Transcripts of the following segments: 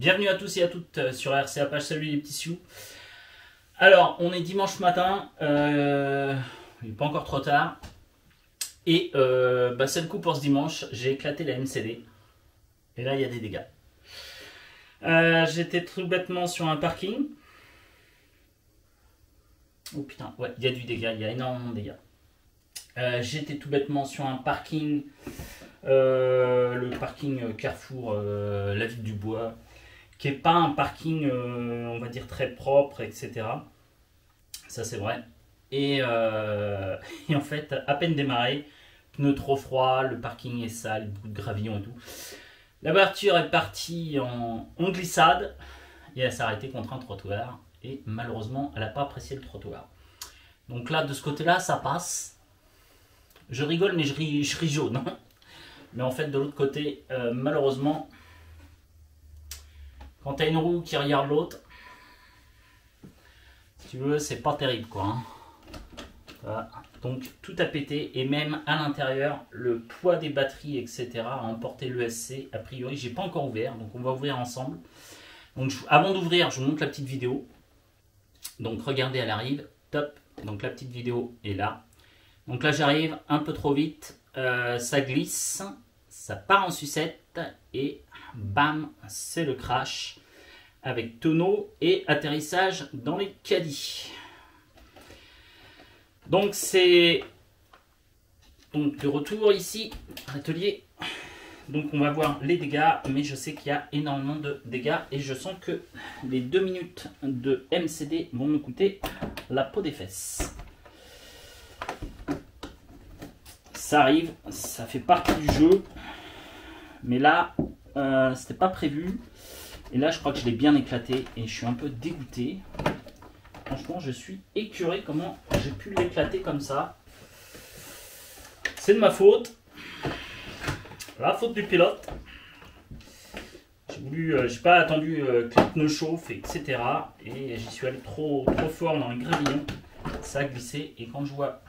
Bienvenue à tous et à toutes sur RCA Page, salut les petits sioux. Alors, on est dimanche matin, il n'est pas encore trop tard. Et c'est le coup pour ce dimanche, j'ai éclaté la MCD. Et là, il y a des dégâts. J'étais tout bêtement sur un parking. Oh putain, ouais, il y a du dégât, il y a énormément de dégâts. J'étais tout bêtement sur un parking, le parking Carrefour, la ville du Bois, qui n'est pas un parking, on va dire, très propre, etc. Ça, c'est vrai. Et en fait, à peine démarré, pneu trop froid, le parking est sale, beaucoup de gravillon et tout. La voiture est partie en glissade et elle s'est arrêtée contre un trottoir. Et malheureusement, elle n'a pas apprécié le trottoir. Donc là, de ce côté-là, ça passe. Je rigole, mais je ris jaune. Mais en fait, de l'autre côté, malheureusement, quand tu as une roue qui regarde l'autre, si tu veux, c'est pas terrible, quoi. Hein. Voilà. Donc tout a pété et même à l'intérieur, le poids des batteries, etc. a emporté l'ESC. A priori, j'ai pas encore ouvert, donc on va ouvrir ensemble. Donc avant d'ouvrir, je vous montre la petite vidéo. Donc regardez, elle arrive, top. Donc la petite vidéo est là. Donc là j'arrive un peu trop vite, ça glisse, ça part en sucette et bam, c'est le crash avec tonneau et atterrissage dans les caddies. Donc c'est donc de retour ici, atelier. Donc on va voir les dégâts, mais je sais qu'il y a énormément de dégâts et je sens que les 2 minutes de MCD vont me coûter la peau des fesses. Ça arrive, ça fait partie du jeu, mais là c'était pas prévu. Et là je crois que je l'ai bien éclaté et je suis un peu dégoûté. Franchement je suis écœuré comment j'ai pu l'éclater comme ça. C'est de ma faute. La faute du pilote. J'ai pas attendu que les pneus chauffent, etc. Et j'y suis allé trop fort dans les gravillons. Ça a glissé. Et quand je vois...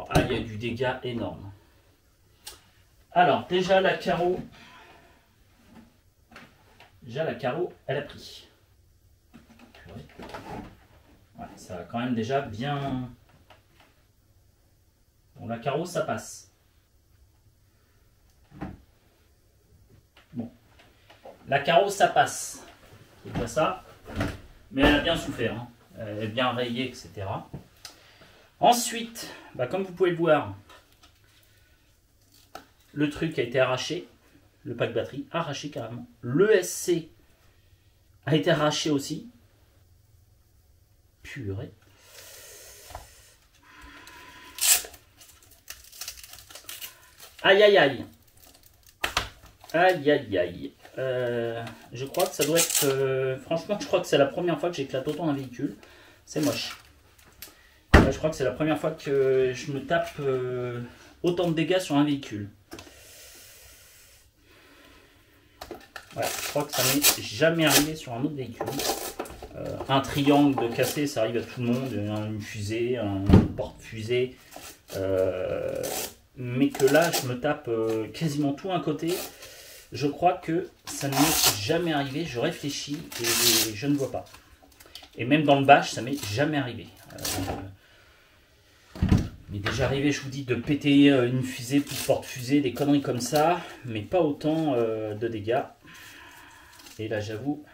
Ah, il y a du dégât énorme. Alors, déjà la carreau, elle a pris. Ouais, ça a quand même déjà bien... Bon, la carreau, ça passe. Bon. La carreau, ça passe. C'est pas ça. Mais elle a bien souffert. Hein. Elle est bien rayée, etc. Ensuite, comme vous pouvez le voir, le truc a été arraché. Le pack batterie arraché carrément. L'ESC a été arraché aussi. Purée. Aïe aïe aïe. Aïe aïe aïe. Je crois que ça doit être... franchement, je crois que c'est la première fois que j'éclate autant un véhicule. C'est moche. Je crois que c'est la première fois que je me tape autant de dégâts sur un véhicule. Ouais, je crois que ça m'est jamais arrivé sur un autre véhicule. Un triangle de cassé, ça arrive à tout le monde. Une fusée, un porte-fusée. Mais que là, je me tape quasiment tout un côté. Je crois que ça ne m'est jamais arrivé. Je réfléchis et je ne vois pas. Et même dans le bash, ça m'est jamais arrivé. Il m'est déjà arrivé, je vous dis, de péter une fusée, plus porte-fusée, des conneries comme ça. Mais pas autant de dégâts. Et là, j'avoue,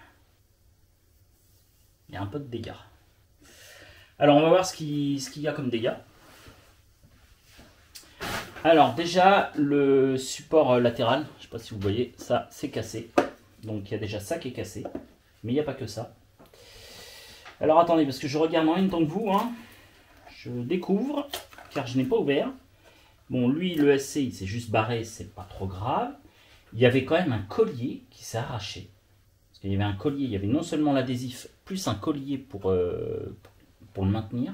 il y a un peu de dégâts. Alors, on va voir ce qu'il y a comme dégâts. Alors déjà le support latéral, je ne sais pas si vous voyez, ça c'est cassé. Donc il y a déjà ça qui est cassé, mais il n'y a pas que ça. Alors attendez, parce que je regarde en même temps que vous, hein. Je découvre, car je n'ai pas ouvert. Bon, lui, le SC, il s'est juste barré, c'est pas trop grave. Il y avait quand même un collier qui s'est arraché. Parce qu'il y avait un collier, il y avait non seulement l'adhésif, plus un collier pour le maintenir.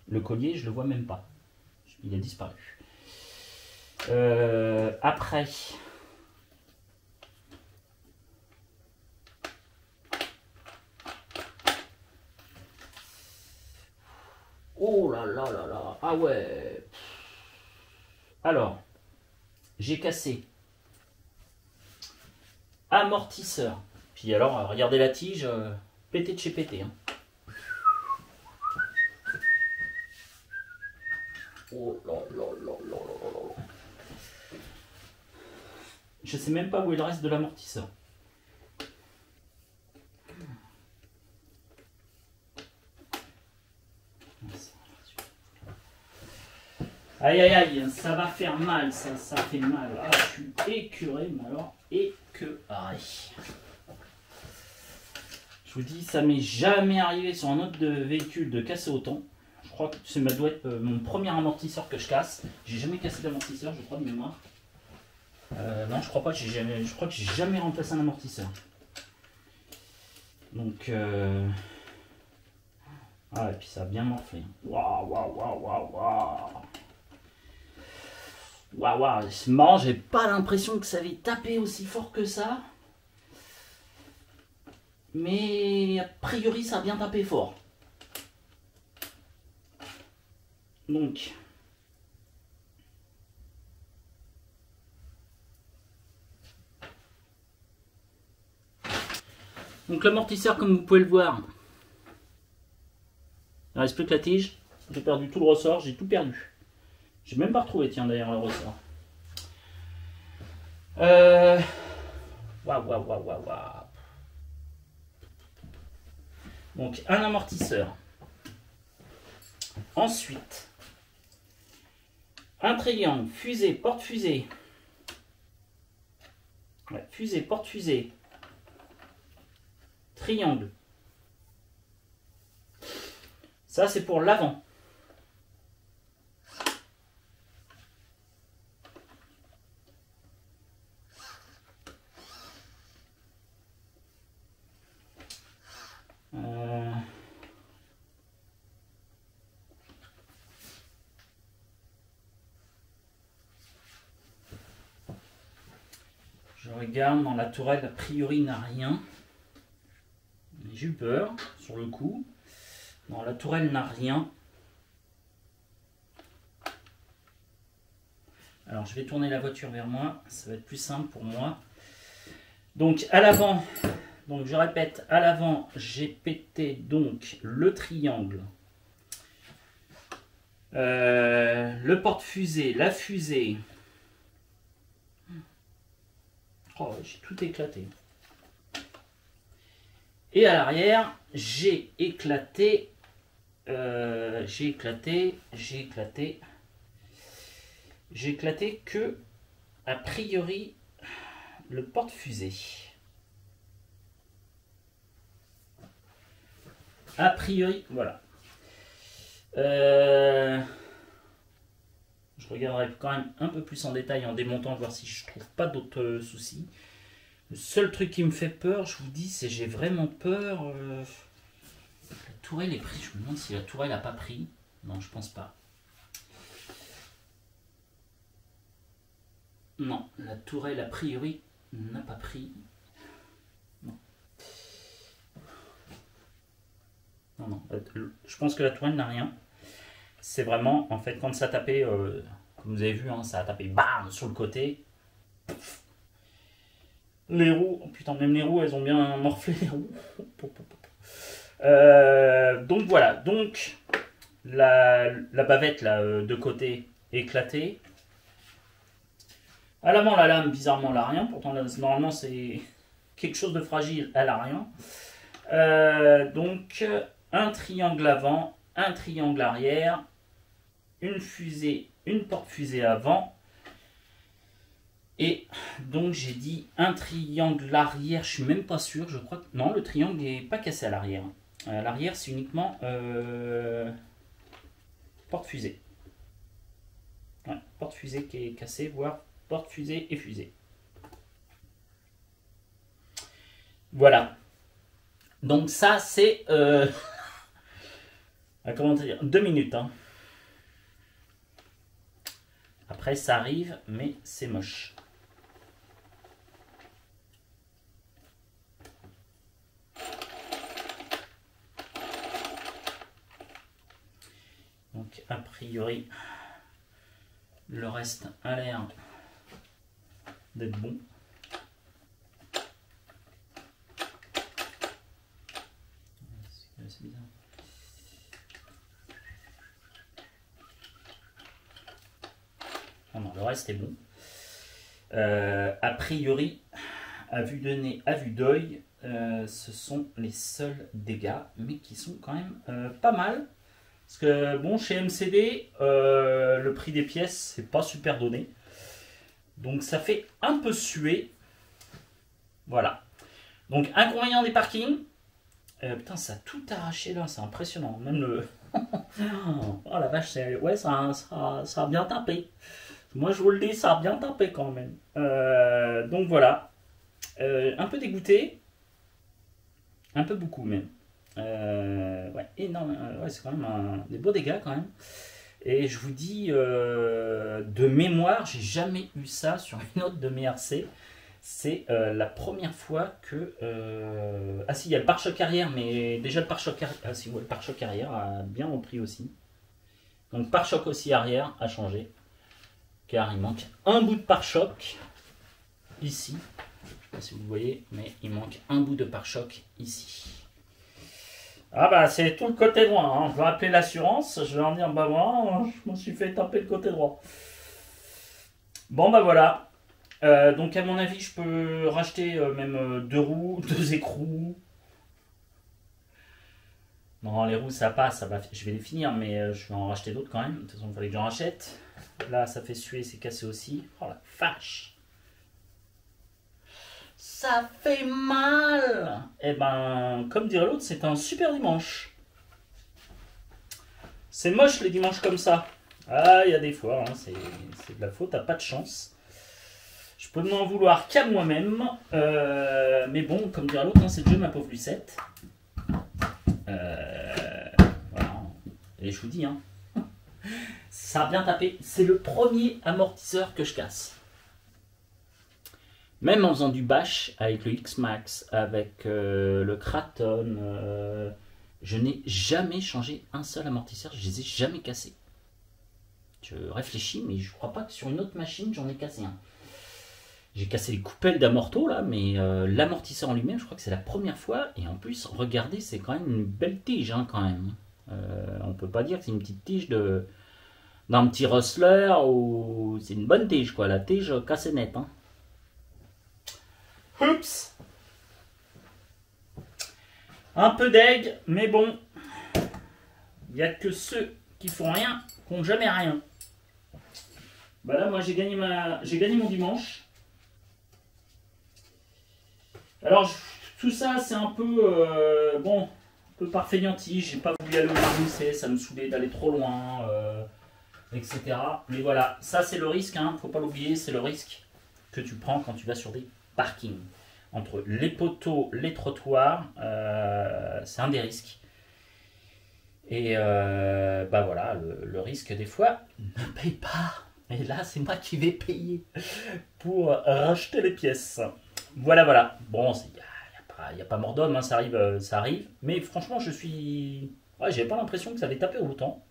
Le collier, je ne le vois même pas. Il a disparu. Après, oh là là là là, ah ouais. Alors, j'ai cassé amortisseur. Puis alors, regardez la tige, pété de chez pété. Hein. Oh là là là là là là. Je sais même pas où est le reste de l'amortisseur. Aïe aïe aïe, ça va faire mal, ça fait mal. Ah, je suis écuré, mais alors écœuré. Je vous dis, ça m'est jamais arrivé sur un autre véhicule de casser autant. Je crois que ça doit être mon premier amortisseur que je casse. J'ai jamais cassé d'amortisseur, je crois, de mémoire. Non, je crois pas. Je crois que j'ai jamais remplacé un amortisseur. Donc, ah, et puis ça a bien morflé. Waouh, waouh, waouh, waouh, waouh. Waouh, waouh, c'est marrant, j'ai pas l'impression que ça avait tapé aussi fort que ça. Mais a priori, ça a bien tapé fort. Donc, l'amortisseur, comme vous pouvez le voir, il ne reste plus que la tige. J'ai perdu tout le ressort, j'ai tout perdu. J'ai même pas retrouvé, tiens, d'ailleurs, le ressort. Waouh, waouh, waouh, waouh, waouh. Donc, un amortisseur. Ensuite, un triangle, fusée, porte-fusée. Ouais, fusée, porte-fusée. Triangle. Ça, c'est pour l'avant. Je regarde dans la tourelle, a priori, il n'a rien. J'ai eu peur sur le coup. Non, la tourelle n'a rien. Alors, je vais tourner la voiture vers moi. Ça va être plus simple pour moi. Donc, à l'avant, donc je répète, à l'avant, j'ai pété donc le triangle. Le porte-fusée, la fusée. Oh, j'ai tout éclaté. Et à l'arrière, j'ai éclaté que, a priori, le porte-fusée. A priori, voilà. Je regarderai quand même un peu plus en détail en démontant, voir si je trouve pas d'autres soucis. Le seul truc qui me fait peur, je vous dis, c'est j'ai vraiment peur. La tourelle est prise. Je me demande si la tourelle n'a pas pris. Non, je pense pas. Non, la tourelle a priori n'a pas pris. Non. Non, non. Je pense que la tourelle n'a rien. C'est vraiment, en fait, quand ça a tapé, comme vous avez vu, hein, ça a tapé bam sur le côté. Les roues, oh putain, même les roues, elles ont bien morflé les roues. Donc voilà, donc la bavette là, de côté éclatée. À l'avant, la lame, bizarrement, elle n'a rien. Pourtant, là, normalement, c'est quelque chose de fragile, elle n'a rien. Donc, un triangle avant, un triangle arrière, une fusée, une porte-fusée avant. Et donc, j'ai dit un triangle arrière, je suis même pas sûr. Je crois que non, le triangle n'est pas cassé à l'arrière. À l'arrière, c'est uniquement porte-fusée. Ouais, porte-fusée qui est cassée, voire porte-fusée et fusée. Voilà. Donc ça, c'est... comment dire 2 minutes. Hein. Après, ça arrive, mais c'est moche. Donc, a priori, le reste a l'air d'être bon. bizarre. Non, le reste est bon. A priori, à vue de nez, à vue d'œil, ce sont les seuls dégâts, mais qui sont quand même pas mal. Parce que bon, chez MCD, le prix des pièces, c'est pas super donné. Donc ça fait un peu suer. Voilà. Donc inconvénient des parkings. Putain, ça a tout arraché là, c'est impressionnant. Même le... oh la vache, ouais, ça a bien tapé. Moi je vous le dis, ça a bien tapé quand même. Donc voilà. Un peu dégoûté. Un peu beaucoup même. Ouais, énorme. Ouais, c'est quand même des beaux dégâts quand même. Et je vous dis, de mémoire, j'ai jamais eu ça sur une autre de mes RC. C'est la première fois que... Ah si, il y a le pare-choc arrière, mais déjà le pare-choc arrière... Ah si, ouais, le pare-choc arrière a bien repris aussi. Donc pare-choc aussi arrière a changé. Car il manque un bout de pare-choc ici. Je ne sais pas si vous le voyez, mais il manque un bout de pare-choc ici. Ah bah c'est tout le côté droit, hein. Je vais appeler l'assurance, je vais leur dire bah moi je me suis fait taper le côté droit. Bon bah voilà. Donc à mon avis je peux racheter même 2 roues, 2 écrous. Non les roues ça passe, je vais les finir mais je vais en racheter d'autres quand même. De toute façon il fallait que j'en rachète. Là ça fait suer, c'est cassé aussi. Oh la vache. Ça fait mal. Et ben, comme dirait l'autre, c'est un super dimanche. C'est moche les dimanches comme ça. Ah, il y a des fois, hein, c'est de la faute, t'as pas de chance. Je peux m'en vouloir qu'à moi-même. Mais bon, comme dirait l'autre, hein, c'est le jeu, ma pauvre Lucette. Voilà. Et je vous dis, hein, ça a bien tapé. C'est le premier amortisseur que je casse. Même en faisant du bash avec le X-Max, avec le Kraton, je n'ai jamais changé un seul amortisseur, je les ai jamais cassés. Je réfléchis, mais je crois pas que sur une autre machine j'en ai cassé un. J'ai cassé les coupelles d'amorto là, mais l'amortisseur en lui-même, je crois que c'est la première fois. Et en plus, regardez, c'est quand même une belle tige hein, quand même. On peut pas dire que c'est une petite tige d'un petit rustler ou c'est une bonne tige quoi. La tige cassée nette. Hein. Oups. Un peu d'aigle, mais bon, il n'y a que ceux qui font rien, qui n'ont jamais rien. Bah là, moi, j'ai gagné mon dimanche. Alors, tout ça, c'est un peu, bon, un peu par fainéantise. J'ai pas voulu aller au bout, ça me saoulait d'aller trop loin, etc. Mais voilà, ça, c'est le risque, hein, faut pas l'oublier, c'est le risque que tu prends quand tu vas sur des parkings. Entre les poteaux, les trottoirs, c'est un des risques. Et bah voilà, le risque des fois ne paye pas. Et là, c'est moi qui vais payer pour racheter les pièces. Voilà, voilà. Bon, il n'y a pas mort d'homme, hein, ça arrive. Mais franchement, ouais, j'avais pas l'impression que ça avait tapé autant.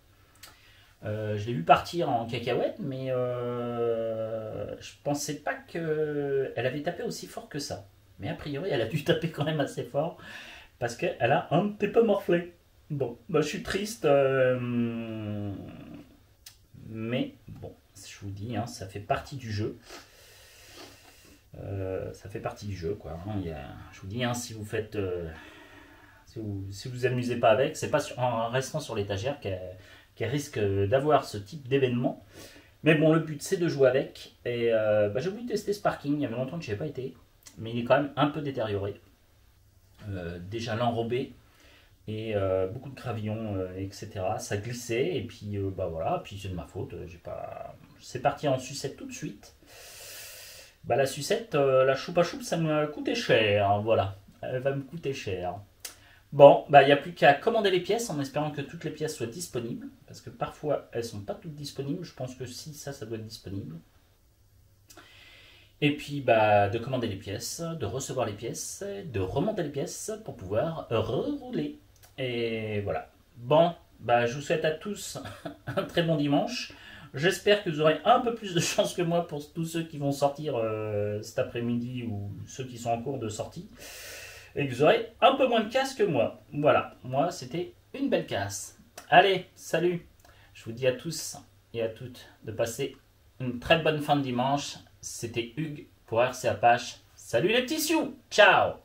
Je l'ai vu partir en cacahuète, mais je pensais pas qu'elle avait tapé aussi fort que ça. Mais a priori, elle a dû taper quand même assez fort parce qu'elle a un petit peu morflé. Bon, bah, je suis triste, mais bon, je vous dis, hein, ça fait partie du jeu. Ça fait partie du jeu, quoi. Hein. Je vous dis, hein, si vous faites, si vous amusez pas avec, c'est pas en restant sur l'étagère qu'elle risque d'avoir ce type d'événement. Mais bon, le but c'est de jouer avec. Et bah, j'ai voulu tester ce parking. Il y avait longtemps que je n'y avais pas été. Mais il est quand même un peu détérioré. Déjà l'enrobé et beaucoup de gravillons, etc. Ça glissait et puis bah voilà, puis c'est de ma faute. C'est parti en sucette tout de suite. Bah la sucette, la choupa choupe, ça m'a coûté cher. Voilà, elle va me coûter cher. Bon, bah il n'y a plus qu'à commander les pièces en espérant que toutes les pièces soient disponibles. Parce que parfois elles sont pas toutes disponibles. Je pense que si ça doit être disponible. Et puis bah, de commander les pièces, de recevoir les pièces, de remonter les pièces pour pouvoir rerouler. Et voilà. Bon, bah, je vous souhaite à tous un très bon dimanche. J'espère que vous aurez un peu plus de chance que moi pour tous ceux qui vont sortir cet après-midi ou ceux qui sont en cours de sortie. et que vous aurez un peu moins de casse que moi. Voilà, moi c'était une belle casse. Allez, salut. Je vous dis à tous et à toutes de passer une très bonne fin de dimanche. C'était Hugues pour RC Apache. Salut les petits sioux. Ciao.